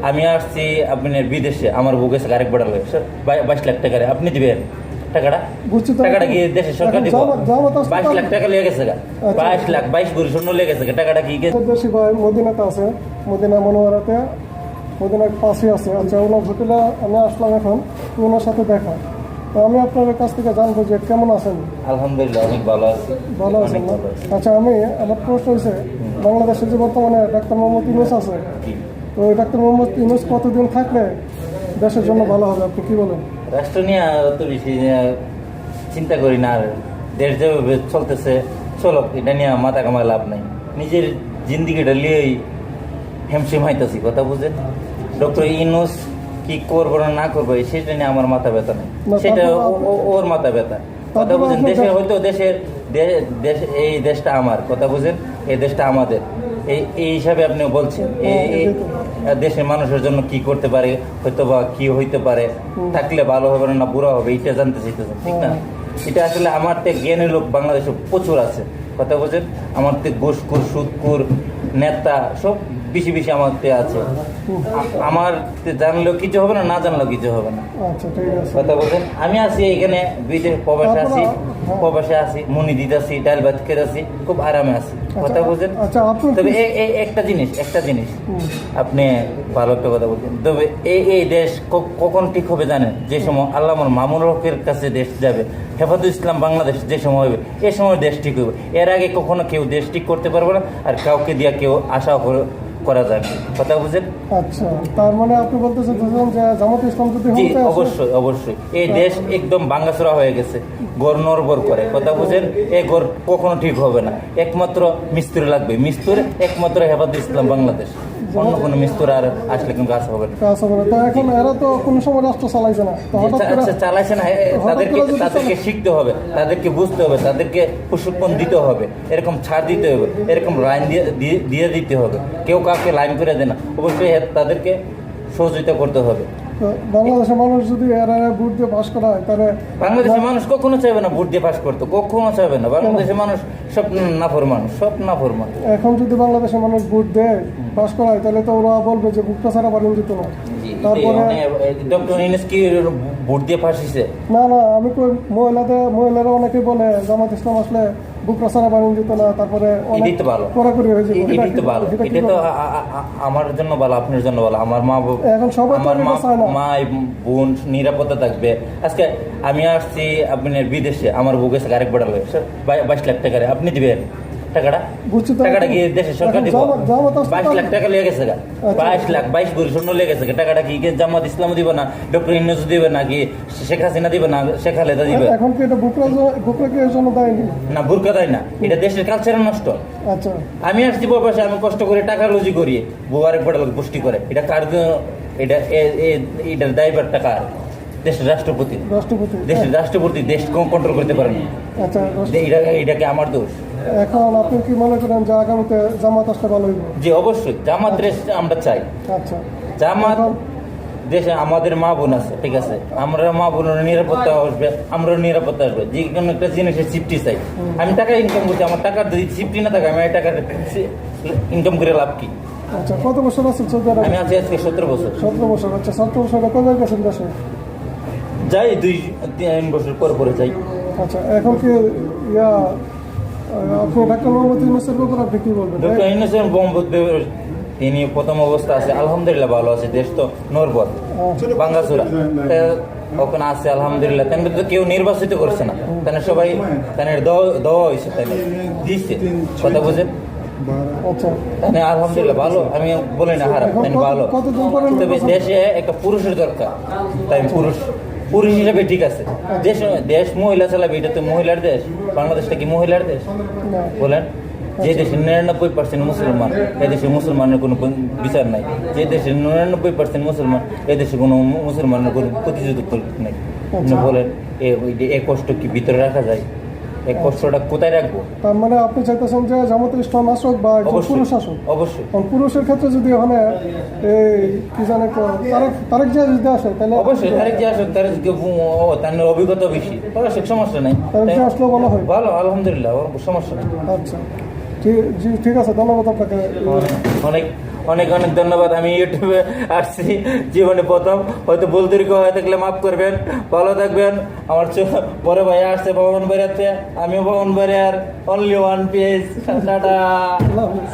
আমি আসছি আপনার বিদেশে, আমার বউ গেছে আরেক বেড়া হয়ে 22 লাখ টাকা আপনি দিবেন টাকাটা? বুঝছি তো। টাকাটা কি দেশের সরকার দিব? জামাত 22 লাখ টাকা লেগে গেছে গা, 22 লাখ 22 ভরি স্বর্ণ লেগে গেছে গা। টাকাটা কি দেশি ভাই মদিনাতে আছে, মদিনা মনোয়ারাতে, মদিনার পাশে আছে। আচ্ছা, ওনার হোটেলে আমি আসলাম, এখন ওনার সাথে দেখা। তো আমি আপনার কাছ থেকে জানবো যে কেমন আছেন? আলহামদুলিল্লাহ অনেক ভালো আছি। ভালো আছেন না? আচ্ছা, আমার প্রশ্ন হয়েছে, বাংলাদেশে যে বর্তমানে ডাক্তার মোহাম্মদ ইউনূস আছে, তো ওই ডাক্তার মোহাম্মদ ইউনূস কতদিন থাকলে দেশের জন্য ভালো হবে, আপনি কি বলেন? রাষ্ট্র নিয়ে অত বেশি চিন্তা করি না। আর দেশ যেভাবে চলতেছে চলক, এটা নিয়ে মাথা কামায় লাভ নাই। নিজের জিন্দিগিটা নিয়েই হেমসিম হাইতেছি, কথা বুঝেন? ডক্টর ইউনূস কি করবো না করবো সেটা নিয়ে আমার মাথা ব্যথা নেই, সেটা ওর মাথা ব্যথা, কথা বুঝেন? দেশের হয়তো দেশ, এই দেশটা আমার, কথা বুঝেন? এই দেশটা আমাদের, এই হিসাবে আপনি বলছেন এই দেশের মানুষের জন্য কি করতে পারে, হয়তো বা কি হইতে পারে, থাকলে ভালো হবে না বুড়া হবে, এটা জানতে চাইতেছেন, ঠিক না? এটা আসলে আমার তে জ্ঞানী লোক বাংলাদেশে প্রচুর আছে, কথা বুঝেন? আমার তে ঘুষখোর সুদখোর নেতা সব বেশি বেশি আমার তে আছে। আমার জানলেও কিছু হবে না, না জানলেও কিছু হবে না, কথা বলছেন? আমি আছি এখানে বিদেশ প্রবাসে আছি, মুনি দিতেছি, ডাল ভাত খেতেছি, খুব আরামে আছি, কথা বলছেন? তবে একটা জিনিস আপনি ভালো একটা কথা বলছেন, তবে এই দেশ কখন ঠিক হবে জানেন? যে সময় আল্লাহ মামুনুল হকের কাছে দেশ যাবে, হেফাজতুল ইসলাম বাংলাদেশ যে সময় হবে, এ সময় দেশ ঠিক হবে। এর আগে কখনো কেউ দেশ ঠিক করতে পারবে না, আর কাউকে দিয়ে কেউ আশা করা যায়, কথা বুঝেন? আচ্ছা, তার মানে আপনি বলতেছেন যে জামাত ইসলাম যদি জি অবশ্যই এই দেশ একদম ভাঙ্গাচোরা হয়ে গেছে, গড় নড়বড় করে, কথা বুঝেন? এই গড় কখনো ঠিক হবে না। একমাত্র মিস্ত্রি লাগবে, মিস্ত্রি একমাত্র হেফাজতুল ইসলাম বাংলাদেশ, অন্য কোনো মিস্ত্রি আর আসলে কিন্তু কাজ হবে না। তো এখন এরা তো কোনো সময় রাষ্ট্র চালাইছে না, চালাইছে না, তাদেরকে শিখতে হবে, তাদেরকে বুঝতে হবে, তাদেরকে প্রশিক্ষণ দিতে হবে, এরকম ছাড় দিতে হবে, এরকম লাইন দিয়ে দিতে হবে। কেউ কাউকে লাইন করে দেয় না, অবশ্যই তাদেরকে সহযোগিতা করতে হবে। বাংলাদেশের মানুষ যদি এরা ভোট দিয়ে পাস করা হয়, তাহলে বাংলাদেশের মানুষ কখনো চাইবে না ভোট দিয়ে পাস করতে, কখনো চাইবে না। বাংলাদেশের মানুষ সব নাফরমান। এখন যদি বাংলাদেশের মানুষ ভোট দেয় পাস করা হয়, তাহলে তো ওরা বলবে যে ভোটটা ছাড়া পারেন যেত না। তারপরে ডক্টর ইউনূস কি ভোট দিয়ে পাস হয়েছে? না, আমি কই মহিলারা অনেকে বলে জামাত ইসলাম আসলে বুকরা ছাড়া পারেন যেত না। তারপরে কড়াকড়ি হয়ে যাবে। এটা তো আমার জন্য ভালো, আপনার জন্য ভালো। আমার মা বোন নিরাপত্তা থাকবে। আজকে আমি আসছি আপনার বিদেশে, আমার বউ গেছে আরেক বেড়া হয়ে 22 লাখ টাকা আপনি দিবেন টাকাটা? টাকাটা কি দেশের সরকার দিব? 22 লাখ টাকা লেগে গেছে গা, 22 ভরি স্বর্ণ লেগে গেছে। টাকাটা কি জামাত ইসলাম দিব না, ডক্টর ইউনূস দিবে নাকি শেখ হাসিনা দিবে না শেখ খালেদা দিবে? এখন কি এটা বুকরা কি এর জন্য দেয়নি? না, বুরকা দেয় না, এটা দেশের কালচার নষ্ট। আচ্ছা, আমি আসছি প্রবাসে, আমি কষ্ট করে টাকা রুজি করি, বউ আরেক বেড়া পুষ্টি করে, এটা কার? এটার দায়ভারটা কার? দেশের রাষ্ট্রপতি। দেশের রাষ্ট্রপতি দেশ কন্ট্রোল করতে পারে না। আচ্ছা, এটা কি আমার দোষ? এখন আপনি কি মনে করেন যে আগামীতে জামাত আসলে ভালো হইব? জি অবশ্যই, জামাত আমরা চাই। আচ্ছা, জামাত দেশে আমাদের মা বোন আছে, ঠিক আছে, আমরা মা বোনের নিরাপত্তা আসবে, আমরাও নিরাপত্তা আসবে। যে কোনো একটা জিনিসের সিফটি চাই। আমি টাকা ইনকাম করছি, আমার টাকা যদি সিফটি না থাকে, আমি এই টাকা ইনকাম করে লাভ কি? আচ্ছা, কত বছর আছেন সৌদি আরবে? আমি আছি আজকে 17 বছর। 17 বছর। আচ্ছা, 17 বছর কবে গেছেন দেশে? যাই 2-3 বছর পরে যাই। আচ্ছা, এখন কি আপনি ডাক্তার মোহাম্মদ ইউনূসের ব্যাপারে আপনি কি বলবেন? ডক্টর ইউনূসের তিনি প্রথম অবস্থা আছে, আলহামদুলিল্লাহ ভালো আছে। দেশ তো নড়বড় ভাঙ্গাচোরা ওখানে আছে, আলহামদুলিল্লাহ। তেন তো কেউ নির্বাচিত করছে না, তেন সবাই তেনের দেওয়া হয়েছে, তাই দিচ্ছে, কথা বুঝেন? তাই আলহামদুলিল্লাহ ভালো, আমি বলি না খারাপ, তাই ভালো। তবে দেশে একটা পুরুষের দরকার, তাই পুরুষ হিসাবে ঠিক আছে। দেশ মহিলা চালাবে, এটা তো মহিলার দেশ। বাংলাদেশটা কি মহিলার দেশ বলেন? যে দেশে 99% মুসলমান, এ দেশে মুসলমানের কোনো বিচার নাই। যে দেশে 99% মুসলমান, এ দেশে কোনো মুসলমানের কোনো প্রতিযোগিতা নেই। বলেন এই কষ্ট কি ভিতরে রাখা যায়? এই কষ্টটা কোথায় রাখবো? তার মানে আপনি চাইতেছেন যে জামাতুল ইসলাম আসুক বা পুরুষ আসুক? অবশ্যই। পুরুষের ক্ষেত্রে যদি ওখানে কি জানে তারেক জিয়া যদি আসে, তাহলে অবশ্যই তারেক জিয়া আসুক। তার অভিজ্ঞতা বেশি, সমস্যা নাই। আসলেও ভালো হয়? ভালো, আলহামদুলিল্লাহ, সমস্যা নেই। আচ্ছা, ঠিক আছে, ধন্যবাদ আপনাকে। অনেক অনেক ধন্যবাদ। আমি ইউটিউবে আসছি জীবনে প্রথম, হয়তো ভুল ত্রুটি হয়ে থাকলে মাফ করবেন। ভালো থাকবেন। আমার বড় ভাই আসছে ভবন বাড়িতে, আমিও ভবন বাড়ি, আর অনলি ওয়ান পিস। টাটা। আল্লাহ হাফেজ।